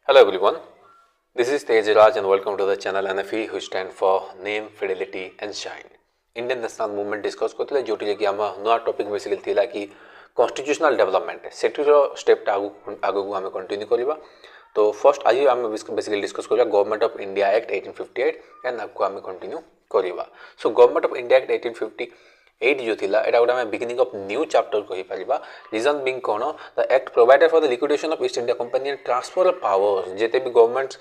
Hello everyone, this is Tej Raj and welcome to the channel NFE who stand for Name, Fidelity and Shine. Indian national movement discuss करते जोटी कि आम नुआ topic basically थिला कि constitutional development सेठीर स्टेपटा आगू आम continue करवा। तो फर्स्ट आज आम बेसिकली डिस्कस करवा government of India act 1858 and आपको आम कंटिन्यू करवा। So government of India act 1858 जो थिला एटा गोटे आम बिगिनिंग ऑफ न्यू चैप्टर कहि परिबा। रीजन बीइंग कोन the act provided for the liquidation of East India company and transfer of powers जेते भी गवर्नमेंट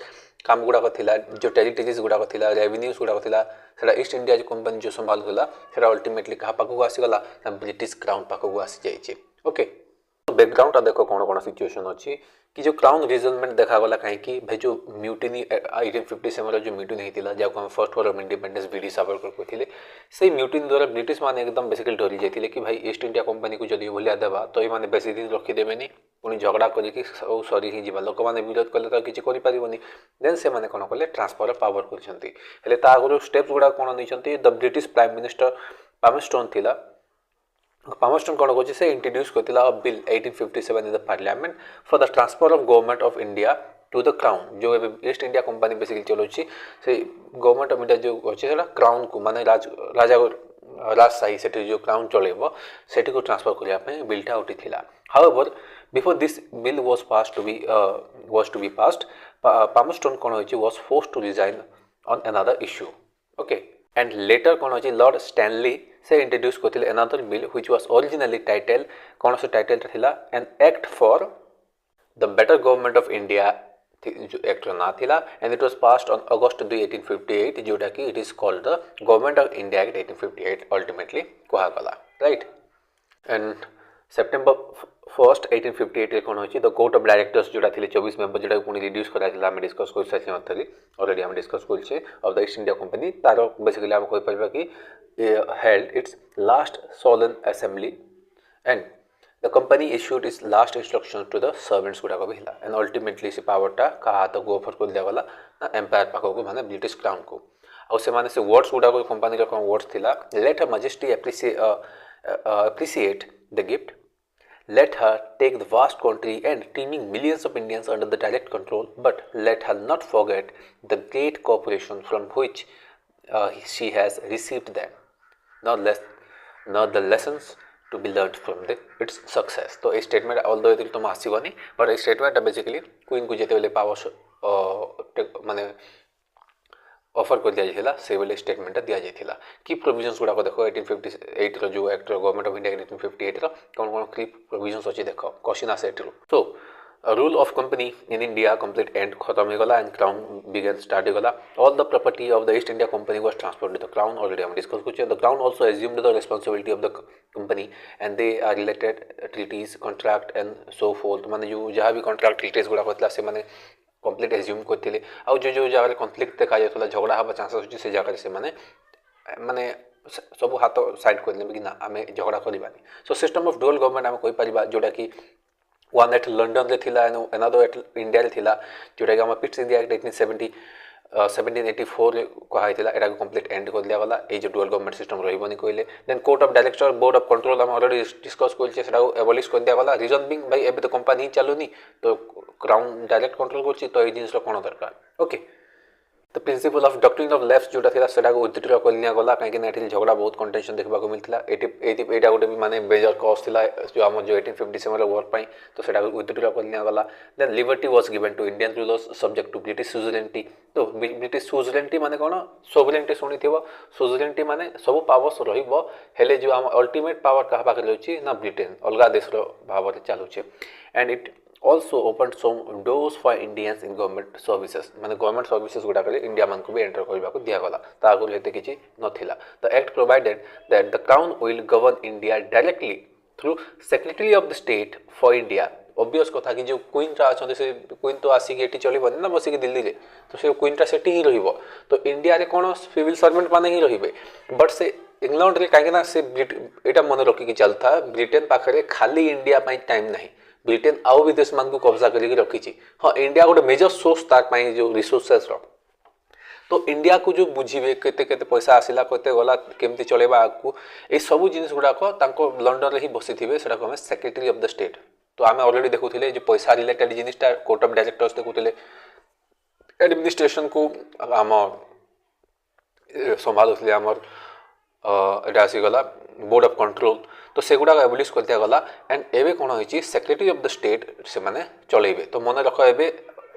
काम गुड़ाक थिला जो टेरिटरीज गुड़ाक थिला रेवेन्यूज गुड़ाक थिला सेटा ईस्ट इंडिया कंपनी जो संभालुला सेटा अल्टीमेटली कहा पाखक आसीगला ब्रिटिश क्राउन पाखक आसी जाइए। ओके बैकग्राउंड देखो कौन कौन सिचुएशन अच्छी कि जो क्राउन रिजल्टमेंट देखा कहीं भाई जो म्यूटिनी 1857 जो म्यूटिनी होता जहाँ हम first war of independence VD Savarkar कहते से म्यूटिनी द्वारा ब्रिटिश माने एकदम बेसिकली डरी जाते कि भाई ईस्ट इंडिया कंपनी को जदि भलिया देवा तो ये बेसी दिन रखीदेवे पुणी झगड़ा करके सब सरी ही लोक मैंने विरोध कले तो किसी करें देन से मैंने कौन कले ट्रांसफर ऑफ पावर कर आगुरी स्टेप्स गुड़ा कौन नहीं the British prime minister Palmerston थिला पामरस्टोन कौन कौन से इंट्रोड्यूस करथिला a bill 1857 in the parliament for the transfer of government of India to the crown जो ईस्ट इंडिया कंपनी बेसिकली चलुची से गवर्नमेंट ऑफ इंडिया जो अच्छे क्राउन को माने राजा राजशाही से जो क्राउन चलेबो सेठी को ट्रांसफर करने बिलटा उठीला। However before this bill was to be passed Palmerston कौन was forced to resign on another issue. Okay and later कौन हो लॉर्ड स्टैनली से इंट्रोड्यूस करथिले another bill which was originally title कौन से टाइटल थिला an act for the better government of India जो act ना थिला and it was passed on August 2 1858 जोटा कि it is called the government of India act 1858 ultimately कहा गला राइट। एंड सेप्टेम्बर 1 1858 कौन होची द कोर्ट ऑफ डायरेक्टर्स जोटा थिले 24 मेंबर जोटा पुनी रिड्यूस करा थिला हम डिस्कस कर साथी नथली ऑलरेडी हम डिस्कस करछे of the East India company तार बेसिकली हम कहि परबा कि held its last solemn assembly and the company issued its last instructions to the servants गुड़ा को भिला and ultimately से पावर टा कहा तो गो ऑफर कर दिया वाला ना एम्पायर पाखो को माने ब्रिटिश क्राउन को और से माने से वर्ड्स गुड़ा को कंपनी का वर्ड्स थिला let her majesty appreciate the gift, let her take the vast country and teeming millions of Indians under the direct control, but let her not forget the great cooperation from which she has received them, not the lessons to be learned from its success। तो statement although ये तुम आसबनी but statement basically queen को जिते बेले power माने offer कर दिया जाइला से बेले स्टेटमेंट दिया जाइला की प्रोविजंस गुड़ा देखो 1858 रो जो एक्ट गवर्नमेंट ऑफ इंडिया 1858 रो कौन कौन की प्रोविजंस अच्छी देख क्वेश्चन आसे एटरू। So rule of company in India complete and खत्म हो गला एंड क्राउन बिगन स्टार्ट हो गला। All the property of the East India company was transferred to the crown already हम डिस्कस कर the crown also assumed the responsibility of the company and they are related treaties contract and so fourth माने जो जहाँ भी contract treaties गुड़ा होता से माने कंप्लीट एज्यूम करथिले आ जो जगह कॉन्फ्लिक्ट देखा जायतला झगड़ा हबा चांसेस अछि से जगह से माने सब हाथ साइड कर कि ना आम झगड़ा करबानी। So system of dual government आम कहि परिबा जोटा कि वन एट लंडन रे थिला एंड अनदर एट इंडिया रे थिला जोटा कि हम पिट्स इंडिया एक्ट 1784 कहा एटा कंप्लीट एंड कर दिया वाला ए जो डुअल गवर्नमेंट सिस्टम रहबनी कहले। Then court of director board of control हम ऑलरेडी डिस्कस करछे सेटा एबॉलिश कर दिया वाला। रीजन बिंग भाई एबे तो कंपनी चलुनी तो क्राउन डायरेक्ट कंट्रोल करछि तो ए जिनिस कोन दरकार। Okay the principle of doctrine of left जोटा थिला सेटा को उद्धित कर लिया गला कहीं ना एठी झगड़ा बहुत कंटेंशन देखबा को मिलथिला एटा गोटे भी माने मेजर कॉज थिला जो हम जो 1857 वर्क पई तो सेटा को उद्धित कर लिया गला। Then liberty was given to Indian rulers subject to British suzerainty. तो ब्रिटिश सुजरेनिटी माने कोन सोवरेनिटी सुनिथिबो सुजरेनिटी माने सब पावर्स रहिबो हेले जो हम अल्टीमेट पावर कहा पाके रहउची ना ब्रिटेन अलगा देश रो भाव चालुचे and it also opened some doors for Indians in government services माने गवर्नमेंट सर्विसेज गुड़ा करे इंडिया मान को भी एंटर करबा को दिया गला ता आगु हेते किछि नथिला। The act provided that the crown will govern India directly through secretary of the state for India. Obvious कथा कि जो क्वीन रा अछन से क्वीन तो आसी के एठी चलिबन ना बसी के दिल्ली रे तो से क्वीन रा सेठी ही रहिबो तो इंडिया रे कोन सिविल सर्वेंट माने ही रहिबे बट से इंग्लैंड रे काहे ना से एटा मन रखि के चलता ब्रिटेन पाखरे खाली इंडिया पई टाइम नहीं ब्रिटेन आउ भी देश मान को कब्जा करके रखी। हाँ इंडिया गोटे मेजर सोर्स तार जो रिसोर्सेस तो इंडिया को जो बुझे केते पैसा आसला केते गला केमती चलेबा आगु ए सब जिनिस गुड़ाक लंडन रे ही बसी थे सेटा को सेक्रेटरी ऑफ द स्टेट तो आम अलरेडी देखुले जो पैसा रिलेटेड जिनिसटा कोर्ट ऑफ डायरेक्टर्स देखुले एडमिनिस्ट्रेशन को आम संभालुले आमर एटा आसीगला बोर्ड ऑफ कंट्रोल तो सेगुड़ा एबलिश कर दिया गला एंड एबे कोन होइची सेक्रेटरी ऑफ द स्टेट से माने चलेबे तो मन रख एबे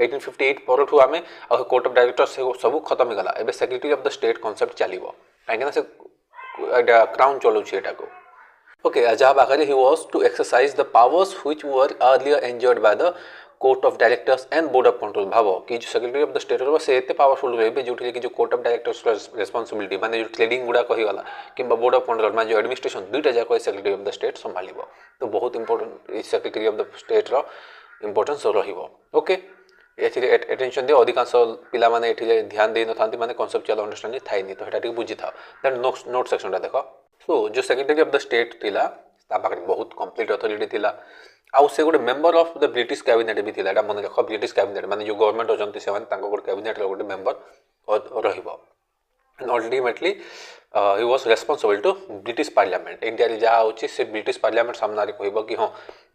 1858 परठू आमे कोर्ट ऑफ डायरेक्टर्स सब खत्म गला एबे secretary of the state concept चलीबो काहेकि से एटा क्राउन चलुची एटा को ओके जहाँ पाखे he was to exercise the powers which were earlier enjoyed by the court of directors and board of control भाव कि जो सेक्रेटरी ऑफ द स्टेट रो से एते पावरफुल रहे जो कि जो कोर्ट ऑफ डायरेक्टर्स रेस्पॉन्सिबिलिटी माने जो ट्रेडिंग गुडा कही गला कि बोर्ड ऑफ कंट्रोल माने जो एडमिनिस्ट्रेशन दुईटा जाक सेक्रेटरी ऑफ द स्टेट संभालिबो तो बहुत इंपोर्टेंट इस सेक्रेटरी ऑफ द स्टेट रो इंपोर्टेंस रहिबो ओके एथिरे अटेंशन दियो अधिकांश पिला माने एथिरे ध्यान दे न थांती माने कांसेप्चुअल अंडरस्टैंडिंग थाई नि तो हेटा ठीक बुझी था देन नोट सेक्शन टा देखो सो जो सेक्रेटरी ऑफ द स्टेट थिला ता पाखरे बहुत कंप्लीट अथॉरिटी थिला आउ से गोटे member of the British cabinet भी थिला एटा मन रख ब्रिटिश कैबिनेट माने जो गवर्नमेंट अजंती से माने तांको गोटे कैबिनेट रो गोटे मेंबर रहिबो and ultimately he was responsible to British parliament India रे जा होची से ब्रिटिश पार्लियामेंट सामना रे कहबो कि हां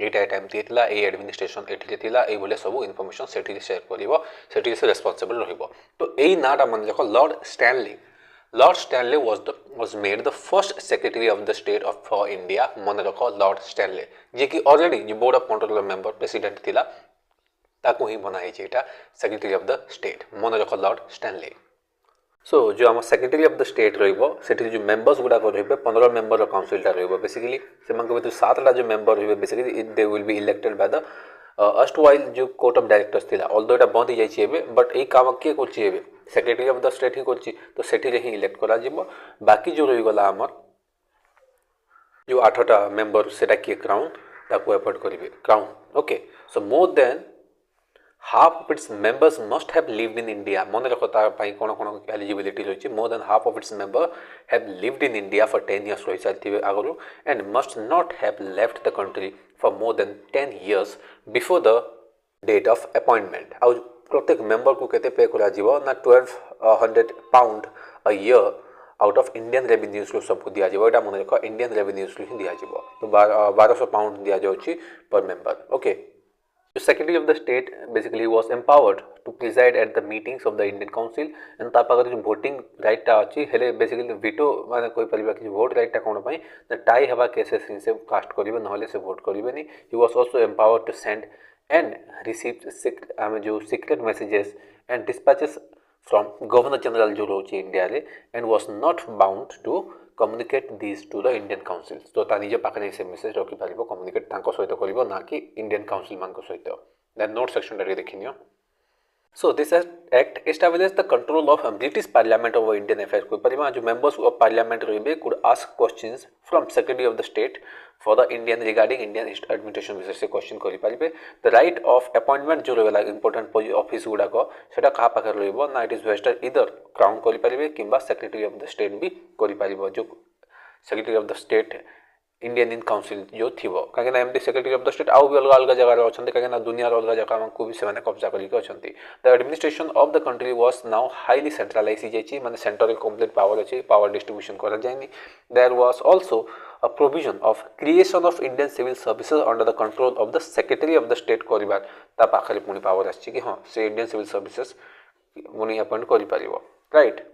एटा टाइम थिला ए एडमिनिस्ट्रेशन एठी थिला ए बोले सब इंफॉर्मेशन सेठी शेयर करिवो सेठी से रिस्पांसिबल रहिबो तो एई नाटा मन रख Lord Stanley Lord Stanley was made the first Secretary of the State for India. मन रखो लॉर्ड स्टैनले जे कि ऑलरेडी जो board of control member president थिला ताको ही बनाई जेटा सेक्रेटरी ऑफ द स्टेट मन रखो लॉर्ड स्टैनले सो जो हम सेक्रेटरी ऑफ द स्टेट रहिबो सेठी जो मेंबर्स गुडा को रहिबे 15 मेंबर रो काउंसिल टा रहिबो बेसिकली से मन को 7 टा जो मेंबर रहिबे basically they will be elected by the erst while जो कोर्ट ऑफ डायरेक्टर्स थिला ऑल्दो एटा बंद ही जाई एबे बट ए काम के करछि एबे सेक्रेटरी ऑफ द स्टेट ही करछि तो सेठी रे ही इलेक्ट करा जिवो बाकी जो रहि गला हमर जो 8टा मेंबर सेटा के क्राउन ताको अपॉइंट करिवे crown okay so more than half of its members must have lived in India मन रखो ता पई कोन कोन एलिजिबिलिटी रहिछि more than half of its member have lived in India for 10 years रहि साथिबे आगरो and must not have left the country for more than 10 years before the date of appointment आउ प्रत्येक मेंबर को केते पे करा जीवो ना 1200 pound a year out of Indian revenues लो सबको दिया जीवो एटा मन रखो इंडियन रेवेन्यूज लो ही दिया जीवो तो 1200 पाउंड दिया जाउची पर member okay The Secretary of the State basically was empowered to preside at the meetings of the Indian Council and ता पाकर जो voting right टा अछि हेले basically veto माने कोई परिबा कि vote right टा कोन पई the tie हवा केसेस से कास्ट करिवे नहले से vote करिवे नि he was also empowered to send and receive जो secret messages and dispatches from Governor General जो रोची इंडिया रे and was not bound to communicate these to the Indian Council तो ता निजे पाखरे से मेसेज रखि पारिबो कम्युनिकेट तांको सहित करिवो ना कि इंडियन काउंसिल मान को सहित देन नोट सेक्शन रे देखिनियो so this act establish the control of British parliament over Indian affairs को परिमा जो मेंबर्स ऑफ पार्लियामेंट रहिबे could ask questions from secretary of the state for the Indian regarding Indian administration विषय से question करि पारिबे द राइट ऑफ अपॉइंटमेंट जो रहला इंपोर्टेंट ऑफिस गुडा को सेटा का पाखर रहइबो ना it is vested either crown करि पारिबे किबा सेक्रेटरी ऑफ द स्टेट भी करि पारिबो जो secretary of the state Indian in council जो थिबो काहे ना एमडी सेक्रेटरी ऑफ द स्टेट आउ भी अलग अलग जगह रे अछंती काहे ना दुनिया रो अलग जगह को भी से माने कब्जा करि के अछंती the administration of the country was now highly centralise ही जायछि माने सेंट्रल कंप्लीट पावर अछि पावर डिस्ट्रीब्यूशन करा जायनि there was also a provision of creation of Indian civil services under the control of the secretary of the state करिबार ता पाखरे पुनी पावर आछि कि हां से इंडियन सिविल सर्विसेज मुनी अपॉइंट करि परिबो राइट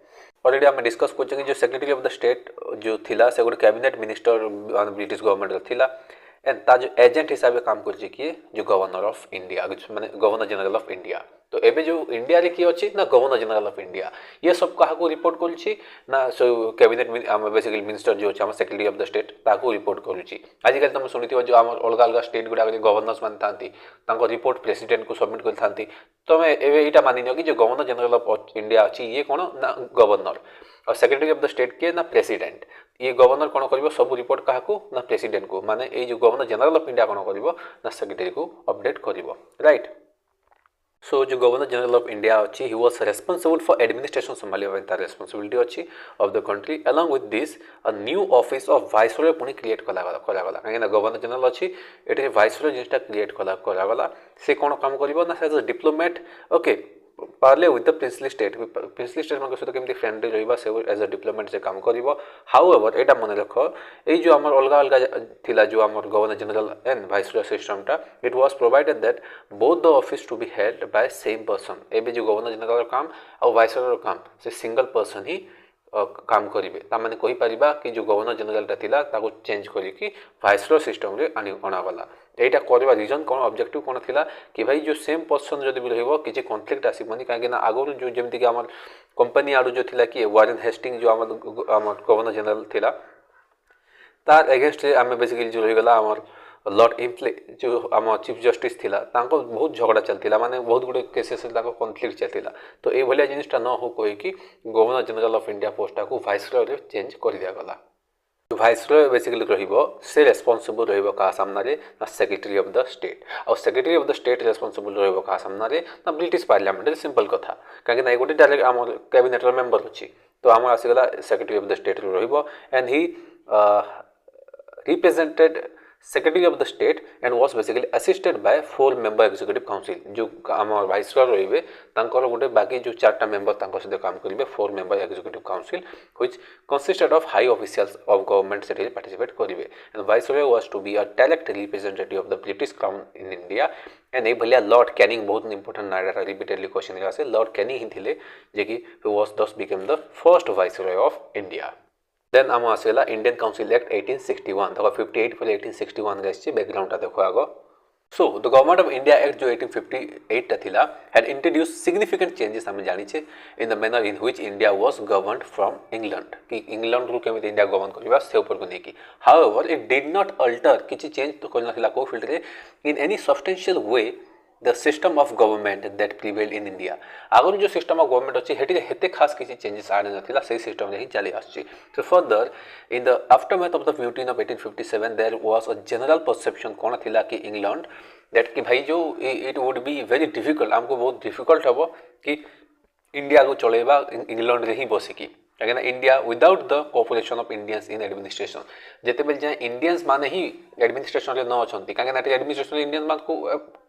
ऑलरेडी आम डिस्कस कर जो सेक्रेटरी ऑफ द स्टेट जो थिला से गोटे कैबिनेट मिनिस्टर ब्रिटिश गवर्नमेंट थिला एंड ता जो एजेंट हिसाब से काम कर किए जो गवर्नर ऑफ इंडिया माने गवर्नर जनरल ऑफ इंडिया तो एबे जो इंडिया रे की अछि ना गवर्नर जनरल ऑफ इंडिया ये सब कहा को रिपोर्ट करछि ना सो कैबिनेट बेसिकली मिनिस्टर जो हम सेक्रेटरी ऑफ द स्टेट ताको रिपोर्ट करूछि आजिकल तुम सुनिथिबो जो हमर अलग अलग स्टेट गुडा गवर्नर्स मान थांती तांको रिपोर्ट प्रेसिडेंट को सबमिट कर थांती तमे एबे एटा मानिनो कि जो गवर्नर जनरल ऑफ इंडिया अछि ये कोन ना गवर्नर और सेक्रेटरी ऑफ द स्टेट के ना प्रेसिडेंट ये गवर्नर कोन करिवो सब रिपोर्ट काहा को ना प्रेसिडेंट को माने ए जो गवर्नर जनरल ऑफ इंडिया कोन करिवो ना सेक्रेटरी को अपडेट करिवो राइट सो जो गवर्नर जनरल ऑफ इंडिया अच्छी he was responsible for administration संभालिबा तार रेस्पॉन्सिबिलिटी अच्छी of the country along with this a new office of viceroy पुनी क्रिएट कला काहे ना गवर्नर जनरल अच्छी एटे वाइसरॉय जिसटा क्रिएट कला से कोन काम करिवो ना as a diplomat okay parley with the princely state मान सहित केमती फ्रेंडली रहिबा से एज अ डिप्लोमेट से काम करिवो हाउएवर एटा मन रख ए जो हमर अलग अलग थिला जो हमर governor general and viceroy system टा it was provided that both the office to be held by same person एबे जो गवर्नर जनरल काम और वाइसरॉय काम से सिंगल पर्सन ही काम करेंगे ताने कही पारिबा कि जो गवर्नर जनरल थिला ताको चेंज करिकी वाइसरॉय सिस्टम रे अणागला एटा करवा रीजन कौन ऑब्जेक्टिव कौन थिला कि भाई जो सेम पर्सन जदि भी रहइबो किछि कॉन्फ्लिक्ट आसीबनी काहे ना आगु जो जेमति कि हमर कंपनी आडू जो थिला कि वारेन हेस्टिंग जो हमर गवर्नर जनरल थिला तार अगेंस्ट रे आमे बेसिकली जो रही गला हमर लॉर्ड इम्प्ले जो आम चीफ जस्टिस थिला तांको बहुत झगड़ा चलतिला माने बहुत गुडे केसेस तांको कॉन्फ्लिक्ट चलतिला तो ए भलिया जिनिसटा न हो कोई कि गवर्नर जनरल ऑफ इंडिया पोस्टा को वाइसरॉय रे चेंज कर दिया गला वाइसरॉय बेसिकली रहिबो से रेस्पोंसिबल रहिबो का सामना रे सेक्रेटरी ऑफ द स्टेट और secretary of the state responsible रहिबो का सामना रे ना ब्रिटिश पार्लियामेंट रे सिंपल कथा काहे ना एगोटे डायरेक्ट आम कैबिनेट रो मेंबर अछि तो आम आसीगला सेक्रेटरी ऑफ द स्टेट रहिबो and he represented Secretary of the State and was basically assisted by 4-member executive council जो आम वाइसरॉय रहिबे तांकर गोटे बाकी जो 4टा मेंबर तांको सहित काम करिवे 4-member executive council which consisted of high officials of government से participate करिवे and viceroy was to be a direct representative of the British crown in India and ए भलिया लॉर्ड कैनिंग बहुत इंपोर्टेंट नाइडा रिपीटेडली क्वेश्चन आसे lord Canning ही थिले जे कि who was thus became the first viceroy of India. Then आम आसला इंडियन काउंसिल एक्ट 1861 देखो 58 पर 1861 गछि बैकग्राउंड देखो आगो so the government of India act जो 1858 टा थिला हैड इंट्रोड्यूस सिग्निफिकेंट चेंजेस हम जानि छे in the manner in which India was governed from England कि इंग्लैंड रु केमिति इंडिया गवर्न करबा से ऊपर को नेकी however it did not alter किछि चेंज तो कोन थिला को फील्ड रे in any substantial way the system of government that prevailed in India Agar जो सिस्टम ऑफ गवर्नमेंट अछि हेटी हेते खास किसी चेंजेस आने नथिला सही सिस्टम रे ही चली आछि so further in the aftermath of the mutiny of 1857 there was a general perception कोन थिला कि इंग्लैंड दैट कि भाई जो it would be very difficult हमको बहुत डिफिकल्ट हबो कि इंडिया को चलेबा इंग्लैंड रे ही बसिकी काहे ना India without the cooperation of Indians in administration जेते बेल जाय इंडियंस माने ही एडमिनिस्ट्रेशन रे न अछंती काहे ना एडमिनिस्ट्रेशन इंडियंस मान को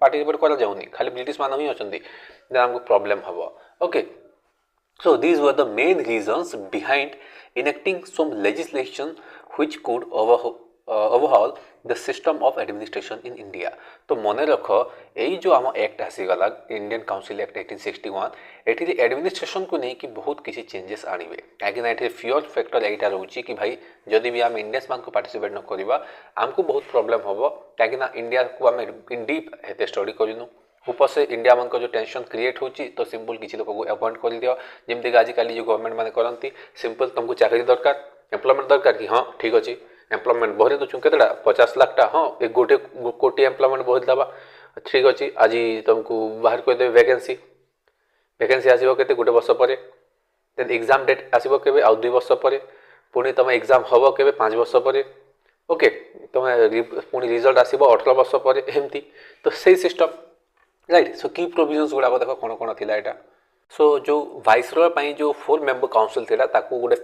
पार्टिसिपेट करा जाउनी खाली ब्रिटिश मान ही अछंती देन हमको प्रॉब्लम हबो okay so these were the main reasons behind enacting some legislation which could overhaul the system of administration in India. तो मने रख यही जो आम एक्ट आसीगला इंडियन काउंसिल एक्ट 1861 एठी एडमिनिस्ट्रेशन को नहीं कि बहुत किसी चेंजेस आनिबे काहे ना एठी फ्यूअल फैक्टर एटा रहउची कि भाई जदि भी हम इंडियंस मान को पार्टिसिपेट न करबा हमको बहुत प्रॉब्लम हबो काहे ना इंडिया को हम इन डीप हेते स्टडी करिनु ऊपर से इंडिया मान को जो टेंशन क्रिएट होची तो सिंपल किसी लोग को अपॉइंट कर दियो जेमते कि आजिकल जो गवर्नमेंट माने करंती सिंपल तुमको चाकरी दरकार एम्प्लॉयमेंट दरकार कि हां ठीक अछि एम्प्लॉयमेंट बहरे तो केतडा 50 लाख टा हां एक गोटे कोटी एम्प्लॉयमेंट बहर दबा ठीक अछि आज तुमको बाहर कर दे वैकेंसी आसीबो केते गोटे वर्ष परे देन एग्जाम डेट आसीबो केबे आ 2 वर्ष परे पुनी तमे एग्जाम हबो केबे 5 वर्ष परे ओके तमे पुनी रिजल्ट आसीबो 18 वर्ष परे एमती तो सही सिस्टम राइट सो की प्रोविजंस गुडा देखो कोन कोन थिला एटा सो जो वाइसरॉय पई जो 4 मेंबर काउंसिल थिला ताकू गोटे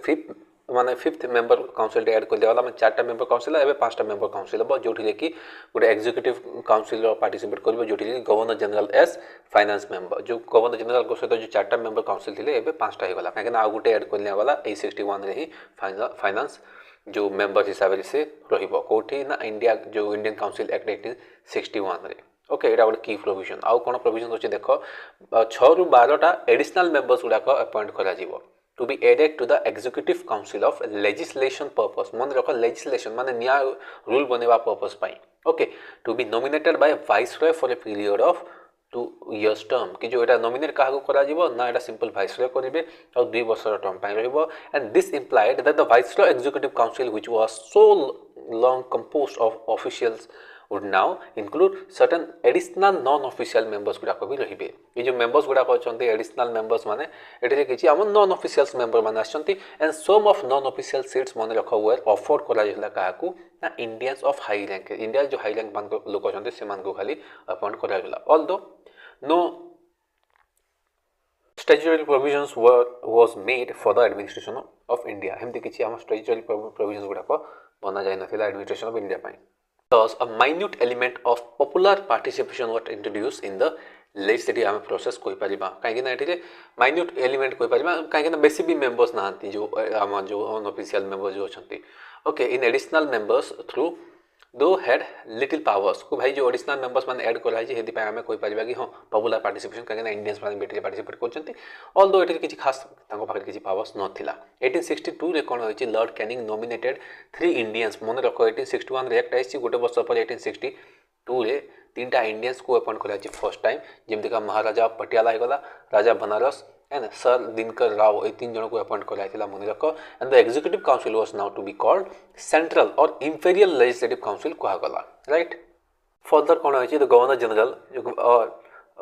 फिफ्थ मेंबर काउंसिल ऐड कर दिया माने 4टा मेंबर काउंसिल एबे 5टा मेंबर काउंसिल हो जोठी कि गोटे एग्जीक्यूटिव काउंसिल पार्टिसिपेट करबो जोठी governor general as finance member जो गवर्नर जनरल को सहित जो 4टा मेंबर काउंसिल थिले एबे 5टा हे गला काहे ना आ गोटे ऐड कर लिया गला 861 रे ही फाइनेंस जो मेंबर हिसाब से रहिबो कोठी ना इंडिया जो इंडियन काउंसिल एक्ट 1861 रे ओके एटा गोटे की प्रोविजन आउ कोन प्रोविजन अछि देखो 6 रु 12टा एडिशनल मेंबर्स गुडा को अपॉइंट करा जिवो to be added to the executive council of legislation purpose मन रखो legislation माने नया रूल बनेवा पर्पस पाई okay to be nominated by viceroy for a period of 2 years term कि जो एटा नॉमिनेट काहा को करा जिवो ना एटा सिंपल वाइसरॉय करिवे और 2 वर्ष टर्म पाई रहइबो and this implied that the viceroy executive council which was so long composed of officials would now include certain additional non-official members गुडा को भी रहिबे ये जो members गुडा को चंती additional members माने एटे किछि हम non-official member माने आछंती and some of non-official seats माने रखो were offered करा जिला काहा को ना Indians of high rank India जो हाई रैंक मान को लोक अछंती से मान को खाली अपॉइंट करा जिला although no statutory provisions was made for the administration of India हमते किछि हम statutory provisions गुडा को बना जाय नथिला administration of India pi Thus, a minute element of popular participation was introduced in the legislative आम प्रोसेस कहीं ये माइन्यूट एलिमेंट कहीं कहीं बेसी भी मेंबर्स ना जो आम जो अनऑफिशियल मेंबर्स जो अच्छा okay in additional members through दो हैड लिटिल पावर्स को भाई जो एडिशनल मेंबर्स मैंने ऐड कराई आम कहीपर कि हाँ पपुलर पार्टिसिपेशन कहीं इंडियंस मैंने बेटी पार्टिसिपेट कर ऑल दो ये किसी खास पाखे किसी पावर्स नाला 1862 रे कौन होती लॉर्ड कैनिंग नॉमिनेटेड 3 इंडियंस मन रख 1861 एक्ट आई गोटे वर्ष पर 1862 रे 3टा इंडियंस को अपॉइंट कराई फर्स्ट टाइम जमीक महाराजा पटियाला होगा राजा बनारस एंड सर दिनकर राव ये 3 जन को अपॉइंट कराई मन रख and the executive council was now to be called central और इंफेरियल लेजिस्लेटिव काउंसिल कहगला राइट फर्दर कौन होती the governor general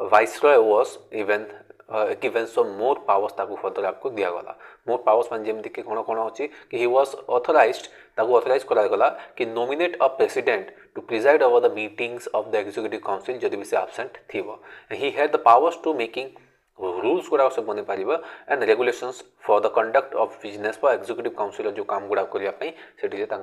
viceroy was even given some more powers ताकू फर्दर आपको दिगला मोर पावर्स मान जमी कि कौन कौन अच्छी कि ही वाज ऑथराइज्ड ताकू ऑथराइज करागला कि nominate a president to preside over the meetings of the executive council जदि भी से एब्सेंट थी he had the powers to making rules गुड़ा सब बन पार and regulations for the conduct of business for executive council जो काम गुड़ा करने से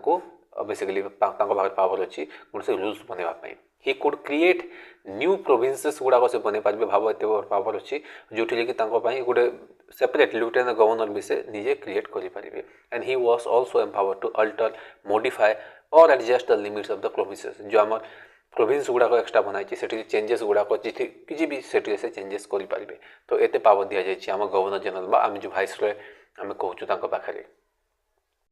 बेसिकली पावर अच्छी कौन से रूल्स बनवाई he could create new provinces गुड़ाक से बन पारे भाव एत पावर अच्छी जो कि गोटे सेपरेट लिeutenant गवर्नर भी से निजे क्रिएट करेंगे and he was also empowered to alter modify और adjust the limits of the provinces जो आम प्रोविंस गुड़ाक एक्सट्रा बनाई से चेंजेस गुड़ाक किसी भी से चेंजेस करेंगे तो ये पावर दि जाए आम गवर्नर जनरल आम जो भाइसरॉय आम कहूँ पाखे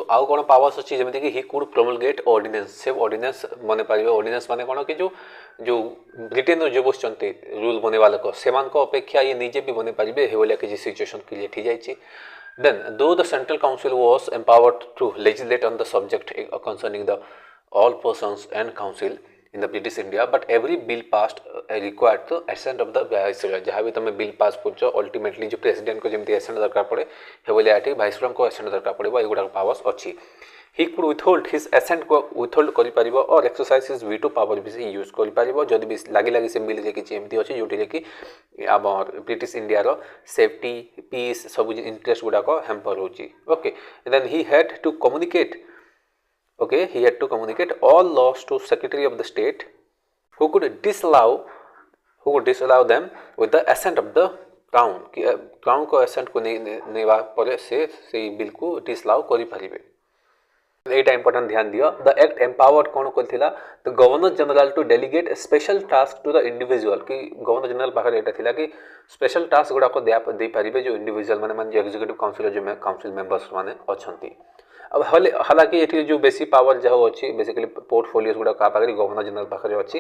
तो आउ कौन पावर्स अच्छी जमीन कि ही कुड प्रोमलगेट ऑर्डिनेंस से ऑर्डिनेंस बन पारे ऑर्डिनेंस माने कौन कि जो ब्रिटेन जो बस रूल बनवा लोक से अपेक्षा ये निजे भी बन पारे ये किसी सिचुएशन क्रिएट हो जाए देन दो the central council was empowered to legislate on the subject concerning the all persons and council in the British India but every bill passed required the assent of the viceroy जहाँ भी तुम bill pass कर ultimately जो president को जमी accent दरकार पड़े ये वाइसरॉय को एसेंट दरकार पड़े युवा पावर्स अच्छी he could withhold his assent को विथहोल्ड कर और एक्सरसाइज हिज वीटो पावर भी से यूज कर जदि भी लगी से बिल किसी एमती अच्छी जो कि आम ब्रिटिश इंडिया सेफ्टी पीस सब इंटरेस्ट गुड़ाक हैम्पर होची okay then he had to communicate okay he had to communicate all laws to secretary of the state who could disallow them with the assent of the crown कि crown को assent को नेवा परे से bill को disallow करि परिबे एटा important ध्यान दियो द एक्ट एम्पावर्ड कौन करथिला the governor general to delegate special task to the individual कि गवर्नर जनरल पाखरे एटा थिला कि स्पेशल टास्क गुडा को दे पारिबे जो इंडिविजुअल माने जो एग्जीक्यूटिव काउंसिल जो काउंसिल मेंबर्स माने अछंती अब हालांकि ये जो बेसी पावर जहाँ अच्छी बेसिकली पोर्टफोलियोस गुड़ा पाखे गवर्नर जनरल पाखे अच्छी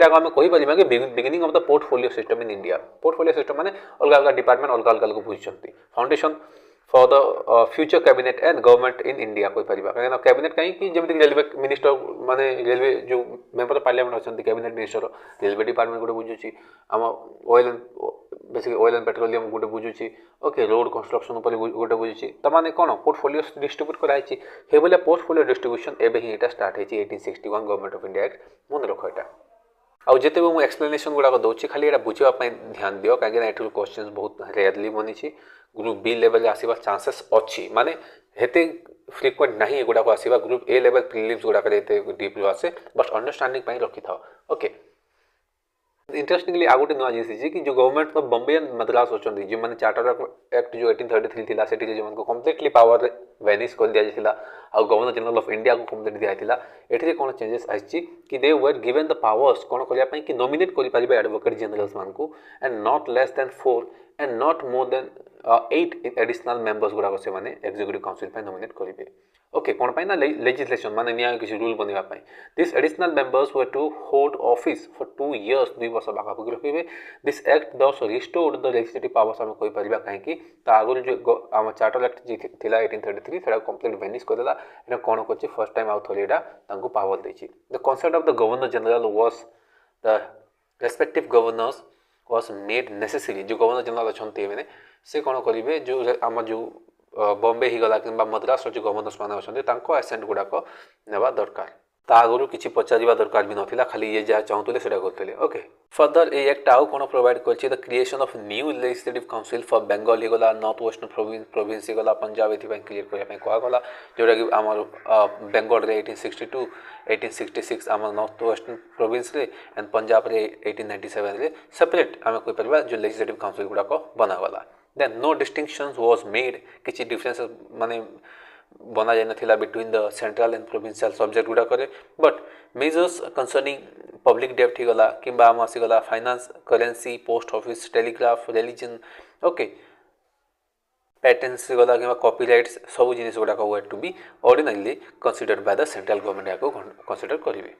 आम कहीपर कि beginning of the portfolio system in India portfolio system माने अलग अलग डिपार्टमेंट अलग अलग बुझुंट foundation for the future cabinet and government in India कहीपर कहीं कैबिनेट कहीं जमी रेलवे मिनिस्टर माने रेलवे जो मेंबर ऑफ पार्लियामेंट अच्छा कैबिनेट मिनिस्टर रेलवे डिपार्टमेंट गोटे बुझुची आम oil basic oil and petroleum गोटे बुझुची ओके रोड कंस्ट्रक्शन गोटे बुझुची तो माने कौन पोर्टफोलियो डिस्ट्रीब्यूट कराई हे भाया पोर्टफोलियो डिस्ट्रीब्यूशन एवं ही यहाँ स्टार्ट होती 1861 गवर्नमेंट ऑफ इंडिया एक्ट मन रख यहाँ आउ जिते मुझे एक्सप्लेनेशन गुड़ाक दूसरी खाली यहाँ बुझापी ध्यान दियो कहीं ये क्वेश्चन बहुत रेयरली बनी ग्रुप बी लेवल आसवा चांसेस अच्छी माने हेते फ्रिक्वेंट नहीं एगुड़ाक आसवा ग्रुप ए लेवल प्रिलिम्स गुड़ाक डीप आसे बट अंडरस्टांडिंग रखी था ओके इंटरेस्टिंगली आ गोटे नुआ जिनिस कि जो government of Bombay and Madras अच्छा जो मैंने चार्टर एक्ट जो 1833 थी से जो कम्प्लीटली पावर वेनिश कर दि जाता आ गवर्नर जनरल ऑफ इंडिया को कम्प्लीट दिखाई ये कौन चेंजेस आई कि they were given the powers कौन करने कि नॉमिनेट करेंगे एडवोकेट जनरल्स मान को and not less than 4 and not more than 8 additional members गुड़ाक से एग्जीक्यूटिव काउंसिल नॉमिनेट करेंगे ओके कौन पाई ना लेजिस्लेशन माने न्याय किसी रूल बनवाई this additional members were to hold office for 2 years 2 वर्ष पाखापाखि रखिए दिस एक्ट दस रिस्टोर्ड द लेजिस्लेटिव पावर्स आम कहीपर कहीं आगुरी जो आम चार्टर एक्ट जी थी 1833 से कम्प्लीट वेनिश करदेला ये कौन कर फर्स्ट टाइम आउ थे यहाँ पावर देती the concept of the governor general was the respective governors was made necessary जो गवर्नर जनरल अच्छा मैंने से कौन करेंगे जो आम जो बॉम्बे ही गला कि मद्रास जो गवर्नर्स मैंने अच्छा एसेंट गुड़ाक नेवा दरकार ता आगु किसी पचार दरकार भी नाला खाली ये जहाँ चाहूले से करते ओके फर्दर ये एक्ट आउ कौन प्रोवाइड कर the creation of new legislative council for Bengal गला नॉर्थ वेस्टर्न प्रोविंस गला पंजाब ये क्लियर करने कहगला जोटा कि आम बेंगल रे 1862 1866 आम नॉर्थ वेस्टर्न प्रोविंस रे एंड पंजाब रे 1897 रे सेपरेट आम कहीपर जो लेजिस्लेटिव काउंसिल गुड़ाक बनागला then no distinctions was made किसी डिफरेंस माने बना जाए ना between the central and provincial subject गुड़ाक बट मेजर्स कंसर्निंग पब्लिक डेप्ट ही गला कि आम आसीगला finance currency post office telegraph religion okay patents गला कि कॉपीराइट्स सब जिन गुड़ाक were to be ordinary considered by the central government या कंसीडर करेंगे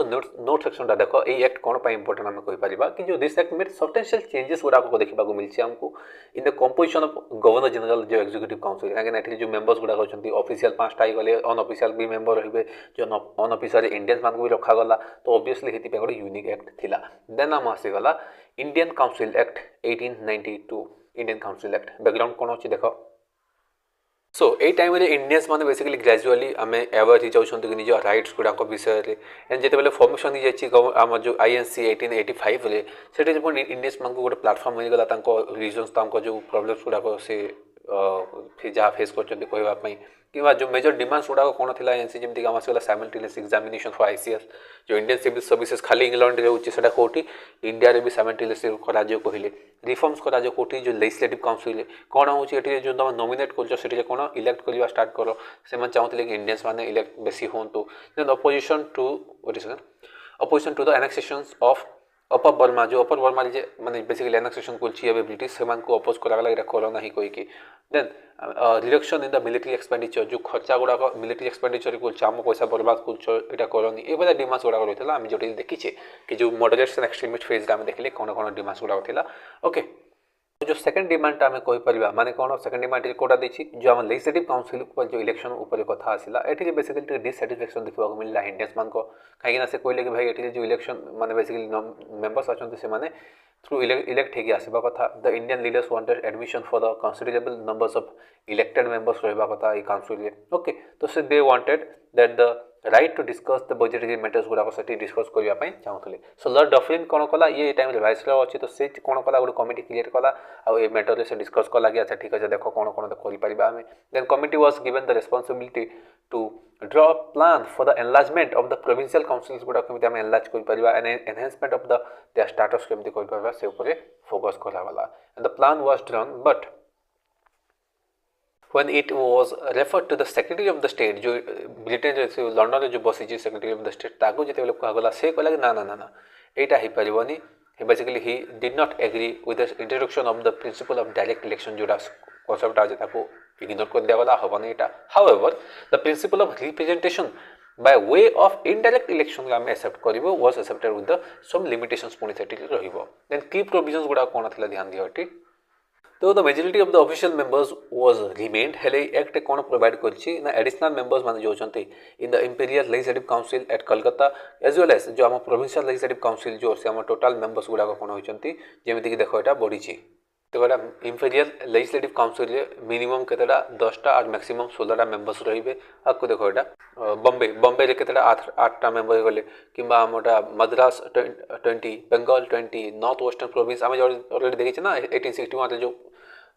नोट सेक्शन देख ये एक्ट कौन इंपोर्टेंट आम कहीपर कि जो this act made substantial changes गुड़ाक देखा मिलती आमको in the composition of governor general जो एग्जीक्यूटिव काउंसिल कहीं जो मेंबर्स गुड़ाक अच्छा ऑफिशियल 5टा गले अनऑफिशियल भी मेंबर रे जो अनऑफिशियल इंडियंस मान भी रखागला तो ऑब्वियसली ये गोटे यूनिक एक्ट थिला देन आम आसीगला Indian council act 1892 Indian council act background कौन अच्छी देख सो ये टाइम इंडियंस मैंने बेसिकली ग्रेजुअली आम अवेयर हो जाऊँ कि निज राइट्स गुड़ाक विषय एंड जिते फॉर्मेशन हो जाए आम जो INC 1885 रे से इंडियंस मान गोटे प्लाटफर्म मिलगला रिजन्स जो प्रॉब्लम्स गुड़ाक से जहाँ फेस करवाई कि जो मेजर डिमांड्स गुड़ाक कौन थी एनसी जमीक आम आसगला साइमल्टेनियस एग्जामिनेशन फॉर ICS जो इंडियन सिविल सर्विसेज खाली इंग्लैंड रे होची सेटा कोठी इंडिया रे भी साइमल्टेनियस कराजो कहले रिफॉर्म्स कराजो कोठी जो लेजिस्लेटिव काउंसिल कौन होची एठी जो तुम नॉमिनेट करछो सेठी कौन इलेक्ट करवा स्टार्ट करो से मन चाहूले कि इंडियंस माने इलेक्ट बेसी होंतु then opposition to the annexations of upper Burma जो अपर बर्मा माने बेसिकली एनेक्सेशन करछि एबे ब्रिटिश सेमान को अपोज करागला एटा करो नाही कोई कि then reduction in the military expenditure जो खर्चा गुड़ाक मिलिटरी एक्सपेंडिचर को आम पैसा बर्बाद कर करनी ये डिमांड्स गुड़ाक रही है आम जो देखीचे कि जो मॉडरेट्स एंड एक्सट्रीमिस्ट फेज आम देखिले कौन कौन डिमांड्स गुड़ाक था ओके जो सेकंड डिमांड आम कहीपर माने कौन सेकंड डिमांड कोटा देखी जो आम लेजिस्लेटिव काउंसिल जो इलेक्शन उपर कथा आसला ये बेसिकली डिससाटिस्फैक्शन देखा मिलला इंडियंस मान को कहीं से कहले कि भाई ये जो इलेक्शन माने बेसिकली मेंबर्स अच्छा से थ्रू इलेक्ट होगी आसवा कथा the Indian leaders wanted admission for the considerable numbers of elected members रहा कथा ये काउंसिल ओके तो से they wanted that the right to discuss the budgetary matters गुड़ाक से डिस्कस करने चाहूले सो लॉर्ड डफलिन कौन कला ये टाइम वाइसरॉय अच्छी तो से कौन कला गोटे कमिटी क्रिएट कला आउ ये मैटर से डिस्कस कला कि अच्छा ठीक अच्छे देख कौन कौन करें then committee was given the responsibility to draw plan for the enlargement of the provincial councils गुड़ाक केମିତି आम एनलार्ज कर enhancement of the their status केମିତି कर से ऊपर फोकस करागला and the plan was drawn but when it was referred to the secretary of the state जो ब्रिटेन लंडन रे जो बसी सेक्रेटरी ऑफ द स्टेट ताको जिते कहगला से कहला कि ना ना ना ना एटा ही परिबनी basically he did not agree with the introduction of the principle of direct election जोड़ा कॉन्सेप्ट आज ताको इग्नोर कर दिया गला हबनी एटा however the principle of representation by way of indirect election आम एक्सेप्ट करिवो was accepted with the some limitations पुनी सेठी रहिबो देन की प्रोविजंस गुडा कोन थिला ध्यान दियो एटी तो the majority of the official members was remained हेले एक्ट कौन प्रोवाइड करछि ना एडिशनल मेंबर्स माने जो छथि in the imperial legislative council at Calcutta as well as जो हम प्रोविंशियल लेजिस्लेटिव काउंसिल जो से हम टोटल मेंबर्स गुडा कोन होइछंती जेमिति कि देखो एटा बढी छी तो बड़ा इंपीरियल लेजिस्लेटिव काउंसिल रे मिनिमम केतेटा 10टा और मैक्सिमम 16टा मेंबर्स रहिबे आपको देखो एटा बॉम्बे रे केतेटा 8टा मेंबर गले किबा हमटा Madras 20 Bengal 20 north western province हम ऑलरेडी देखि छ ना 1861 रे जो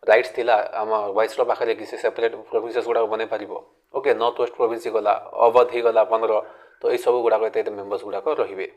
राइट्स थिला आम वाइसरॉय पाखे कि सेपरेट प्रोविंसेस गुड़ा बन पार ओके नॉर्थ वेस्ट प्रोविंस गला अवध ही गला 15 तो ये सब गुड़ाक मेंबर्स गुड़ाक रे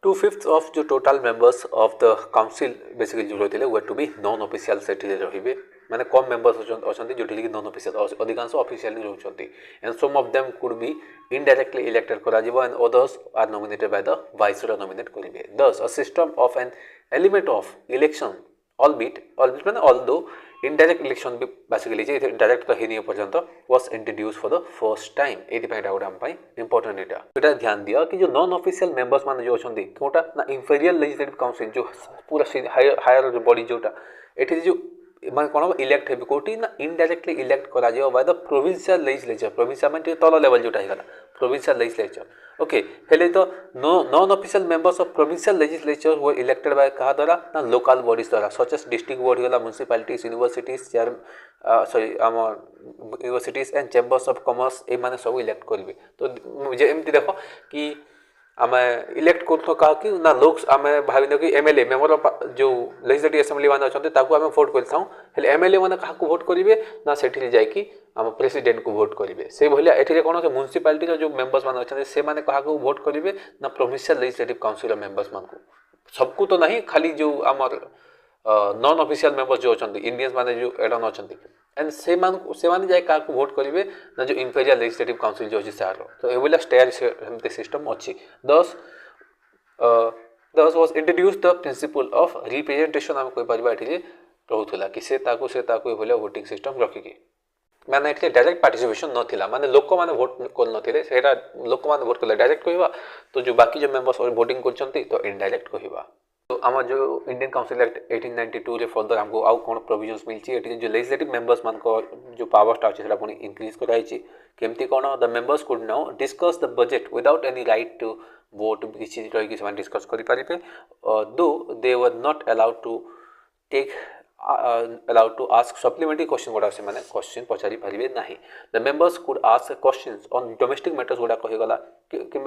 2/5 ऑफ जो total members of the council basically जो रही were to be non official सेठी रे माने कम मेंबर्स अच्छा जो कि नॉन ऑफिशियल अधिकांश ऑफिशियली रोचंती and some of them could be indirectly elected करा जिवो and others are nominated by the viceroy nominate करिवे thus a system of an element of election albeit माने although indirect election भी basically direct तो ही नहीं पर्यंत was introduce for the first time eighty point out हम पाई important एटा ध्यान दिया कि जो नॉन ऑफिशियल मेंबर्स माने जो अछंती कोटा ना इंफीरियर लेजिस्लेटिव काउंसिल जो पूरा हायर बॉडी जोटा एठी जो ମାନେ କ'ଣ ଇଲେକ୍ଟ ହେବେ କେଉଁଠି ନା ଇନଡାଇରେକ୍ଟଲି ଇଲେକ୍ଟ କରାଯିବ ବାଇ ଦ ପ୍ରୋଭିନ୍ସିଆଲ ଲେଜିସ୍ଲେଚର। ପ୍ରୋଭିନ୍ସିଆଲ ମାନେ ଟିକେ ତଳ ଲେଭେଲ ଯେଉଁଟା ହେଇଗଲା ପ୍ରୋଭିନ୍ସିଆଲ ଲେଜିସ୍ଲେଚର। ଓକେ, ହେଲେ ତ non official members of provincial legislature were elected by କାହା ଦ୍ୱାରା ନା ଲୋକାଲ ବଡିଜ ଦ୍ୱାରା ସଚେସ୍ ଡିଷ୍ଟ୍ରିକ୍ଟ ବୋର୍ଡ ହେଇଗଲା, म्युनिसिपालिटीज, यूनिवर्सिटीज सॉरी आम universities and chambers of commerce एमाने सब इलेक्ट करेंगे। तो एमती देख कि आम इलेक्ट कर क्या कि ना लोग आम भाव कि एमएलए मेम्बर जो लेजिस्लेटिव असेंबली मैंने अच्छा आम भोट कर एमएलए मैंने क्या भोट करेंगे ना से जाकि आम प्रेसिडेंट को भोट करेंगे। से भाया ये कौन म्युनिसिपालिटी जो मेम्बर्स मैंने अच्छा से क्या भोट करेंगे ना प्रोविंशियल लेजिस्लेटिव काउंसिल मेम्बर्स मान सबको तो नहीं खाली जो आम नॉन ऑफिशियल मेंबर्स जो अच्छा इंडियंस माने जो एडन अच्छा एंड से जाए क्या भोट करेंगे ना जो इंपेरियल लेजिस्लेटिव काउंसिल जो अच्छी सार तो ये स्टेयर सिस्टम अच्छी। दस was introduce the principle of representation आम कहीपर ये रोला कि से वोटिंग सिस्टम रखिकी मैंने ये डायरेक्ट पार्टिसिपेशन नाला माने लोक मैंने भोट कर लोक मैंने भोट कले डायरेक्ट कहवा तो जो बाकी जो मेम्बर्स वोटिंग कर तो इनडायरेक्ट कहवा। तो आम जो इंडियन काउंसिल एक्ट 1892 रे फर्दर हमको आउ कौन प्रोविजन्स मिलती जो लेजिस्लेटिव मेम्बर्स मान जो पावरटा अच्छे पुणी इंक्रीज कराई केमती कौन the members could now discuss the budget without any right to vote किसी रही से डिस्कस करेंगे though they were not allowed to take allowed to ask supplementary question गुड़ा से माने क्वेश्चन पचारि पारिबे नाही। The members could ask questions on domestic matters गुड़ा कहि गला कि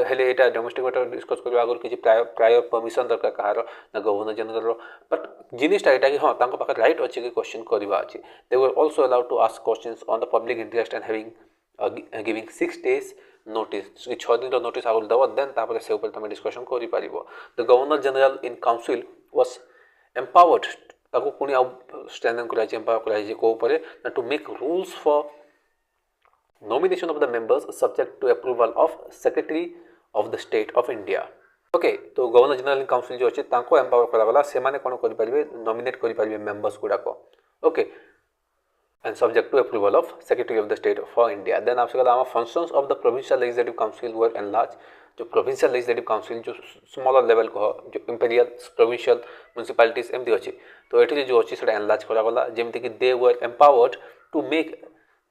हेले एटा डोमेस्टिक मैटर डिस्कस करबा आगर किछि प्रायर परमिशन दरकार कहार ना गवर्नर जनरल रो बट जिनिसटा एटा कि हां तांको पाखे राइट अछि कि क्वेश्चन करबा अछि। They were also allowed to ask questions on the public interest and having giving 6 days notice 6 दिन नोटिस आगर दवा देन तापर से ऊपर तमे डिस्कशन करि पारिबो। The governor general in council was empowered ताको पुणी स्ट्रेंथन कराई एम्पावर कराई को ऊपर ना to make rules for nomination of the members subject to approval of secretary of the state of India. Okay, तो गवर्नर जनरल काउंसिल जो अच्छे ताको एम्पावर करागला से माने कोन करि परिबे नॉमिनेट करि परिबे मेंबर्स गुडाको। Okay, and subject to approval of Secretary of the State for India. Then आपसे कहा functions of the provincial legislative council were enlarged। जो provincial legislative council जो smaller level को जो imperial provincial municipalities एमती अच्छी तो ये जो अच्छी से enlarge करा गला जेमती कि they were empowered to make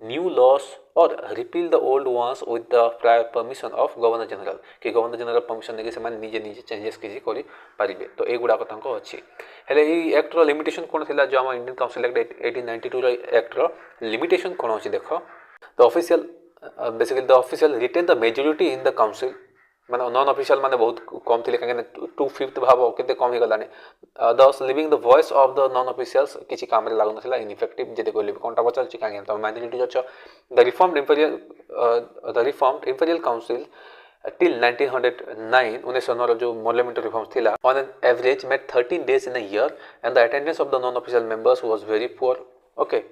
new laws or repeal the old ones with the prior permission of governor general कि governor general permission देके से निजे निजे changes किसी करी पारिबे। तो ए गुडा कथांक अच्छी हेले ई एक्ट रो लिमिटेशन कोन थिला जो हम इंडियन काउंसिल एक्ट 1892 रो एक्ट रो लिमिटेशन कोन अछि देखो the official basically the official retain the majority in the council माने नॉन ऑफिशियल माने बहुत कम थिले काहे 2/5 भाव केते कम हे गलाने दस living the voice of the non officials किछि काम रे लागु नथिला इनइफेक्टिव जेते कोले कोनटा बचल छि काहे त माइनॉरिटी छ the reformed imperial council till 1909 1909 जो parliamentary reforms थिला on an average met 13 days in a year and the attendance of the non-official members was very poor. Okay,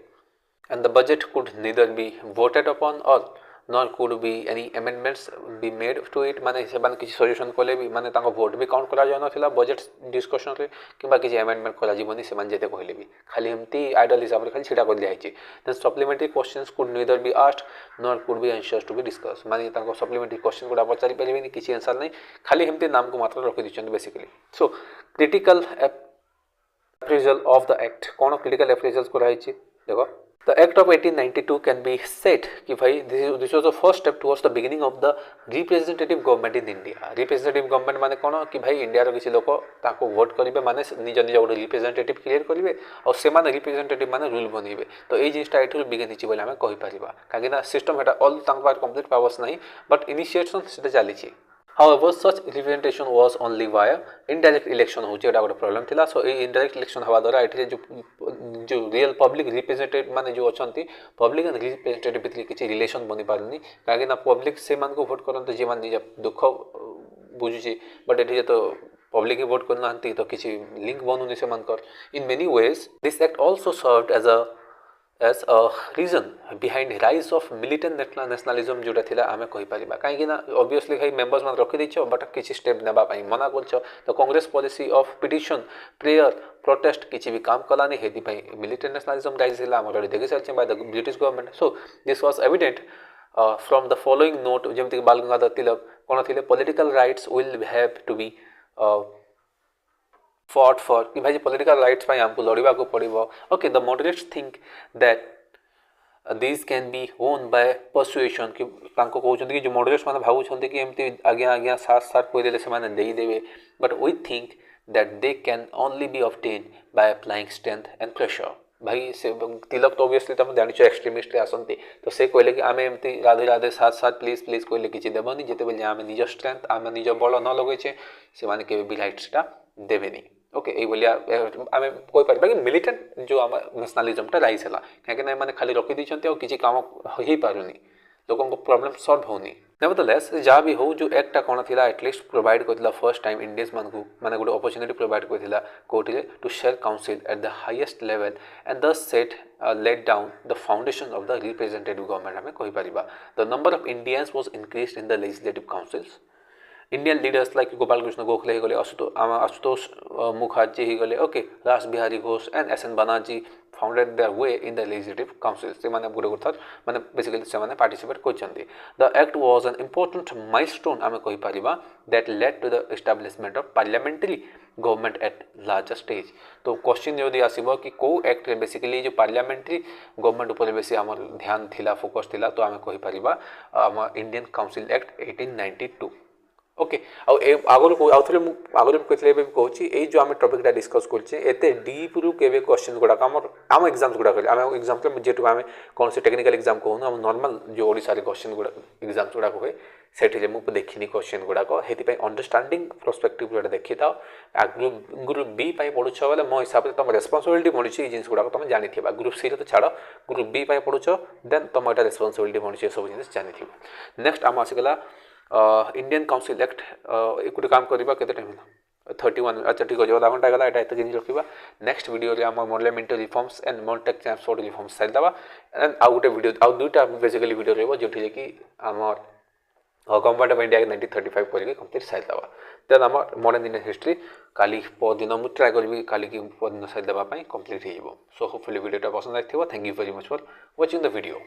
and the budget could neither be voted upon or nor could be any amendments be made to it माने से बान किसी suggestion कोले भी माने ताको vote भी count करा जानो थिला बजेट डिस्कशन रे किबा किसी अमेंडमेंट करा जीवनी से मान जेते कहले भी खाली हमती आइडल हिसाब रे खाली छिटा कर दिया छि। Then supplementary questions could neither be asked nor could be answers to be discuss माने ताको सप्लीमेंटरी क्वेश्चन गुडा पचारि परिबे नि किसी आंसर नै खाली हमती नाम को मात्र रखि दिछन basically. So critical appraisal of the act कोन क्रिटिकल अप्रेजल्स को रही छि देखो The Act of 1892 can be said कि भाई this was the first step towards the beginning of the representative government in India। representative government माने कौन कि भाई इंडिया रो किसी लोक ताको वोट करिवे माने निज निज गोटे रिप्रेजेंटेटिव क्रिएट करिवे और से माने रिप्रेजेंटेटिव माने रूल बनिबे। तो ए जिनिसटा एठु बिगिन हिची बोले हमें कहि परिबा काहे ना सिस्टम हेटा ऑल तांक पार कंप्लीट पावर्स नहीं बट इनिशिएशन सेटा चली छि। However, such representation was only via indirect election हो जेटा गोटे प्रॉब्लम थिला। सो ए इनडायरेक्ट इलेक्शन हवा द्वारा एठी जो रियल पब्लिक रिप्रेजेंटेटिव माने जो अछंती पब्लिक एंड रिप्रेजेंटेटिव भितर किछि रिलेशन बनि पारनी काहे ना पब्लिक से मान को वोट करन जे मान निज दुख बुझुची बट एठी तो पब्लिक वोट करना हंती तो किछि लिंक बनुनी से मान कर। In many ways this act also served as a reason behind rise of militant nationalism जोटा थिला आमे कहि परिबा काहे ना ऑब्वियसली भाई मेंबर्स मान रखि दैछ बट किछि स्टेप नेबा पई मना करछ तो Congress policy of petition prayer protest किछि भी काम कलानी हेदि पई militant nationalism राइज थिला हम देखि सरछ by the British government. So this was evident from the following note जेमति बाल गंगाधर तिलक कोन थिले political rights will have to be fought for कि भाई political rights ପାଇଁ ଆମକୁ ଲଢ଼ିବାକୁ ପଡ଼ିବ। Okay, the moderates think that these can be won by persuasion कि ତାଙ୍କୁ କହୁଛନ୍ତି କି जो moderates ମାନେ ଭାବୁଛନ୍ତି କି ଏମିତି ଆଜ୍ଞା ଆଜ୍ଞା ସାର୍ ସାର୍ କହିଦେଲେ ସେମାନେ ଦେଇଦେବେ, but we think that they can only be obtained by applying strength and pressure। भाई से तिलक तो ऑब्वियसली तुम जानिଛ एक्सट्रीमिस्ट आसती तो से कहले कि आम एमती राधे राधे साथ साथ प्लीज प्लीज कहले किसी देवनी जिते आम निज स्ट्रेंथ आम निज बल न लगेचे से माने केबे भी राइट्सटा देबेनी। ओके ये भलिया आम कहीपर कि मिलिटेंट जो आम नेशनलिज्मटा राइज है कहीं मैंने खाली रखी देते और किसी काम हो पारुनी लोगों को प्रॉब्लम सॉल्व होनी। नेवरदलेस जहाँ भी हो जो एक्टा कौन थी एटलिस्ट प्रोवाइड करता फर्स्ट टाइम इंडियंस मान को माने गोटे अपॉर्चुनिटी प्रोवाइड करता कोर्टे to share council at the highest level and thus set laid down the foundation of the representative government आम कहीपर। The number of Indians was increased in the legislative councils. Indian leaders like Gopal Krishna Gokhale हो गले आशुतोष मुखर्जी हो गले okay Rash Behari Ghosh and S N Banerjee founded their way in the legislative council से माने गोटे गोटे माने बेसिकली से माने पार्टिसिपेट करछन्ती। The act was an important milestone आमे कहि परिबा that led to the establishment of parliamentary government at larger stage. तो क्वेश्चन जदि आसीबो कि को एक्ट रे बेसिकली जो पार्लियामेंटरी गवर्नमेंट ऊपर बेसी हमर ध्यान थिला फोकस थिला तो आमे कहि परिबा हम इंडियन काउंसिल एक्ट 1892। ओके आगुरी आउे आगुरी कहते कहूँ ये जो आम टपिकटा डिस्कस करते डीप रु के क्वेश्चन गुड़ाक आम एग्जाम्स गुड़ाक आम एग्जाम्पल जेटू आम कौन से टेक्निकल एग्जाम कहूँ आम नॉर्मल जो ओडिशा क्वेश्चन गुड़ा एग्जाम्स गुड़ाक हुए से देखनी क्वेश्चन गुड़ाक से अंडरस्टांडिंग पर्सपेक्टिव जोटा देखी था ग्रुप बी पढ़ुछ बोले मो हिसाब से तुम रेस्पॉन्सिबिलिटी बनी जिन गुड़ाक तुम जानी ग्रुप सी तो छाड़ ग्रुप बी पढ़ुछ देन तुम यहाँ रेस्पॉन्सिबिलिटी बनी सब जिन जानी। नेक्स्ट आम आसीगला इंडियन काउंसिल एक्ट एक काम करवा के टाइम 31 अच्छा ठीक है आधा घंटा गला ये जिन रखा। नेक्स्ट वीडियो रे आम parliamentary reforms and monetary transport reforms सारिदेवा एंड आउ गोटे वीडियो आउ दुईटा बेसिकली वीडियो रही जो कि आम गवर्नमेंट ऑफ इंडिया 1935 करके कंप्लीट सारिदेवा। देन आम मॉडर्न इंडियन हिस्ट्री काली परदिन मुझे ट्राए करी काली परदिन सारिदेवाई कंप्लीट हो। सो होपफुली वीडियोटा पसंद आई। Thank you very much for watching the video.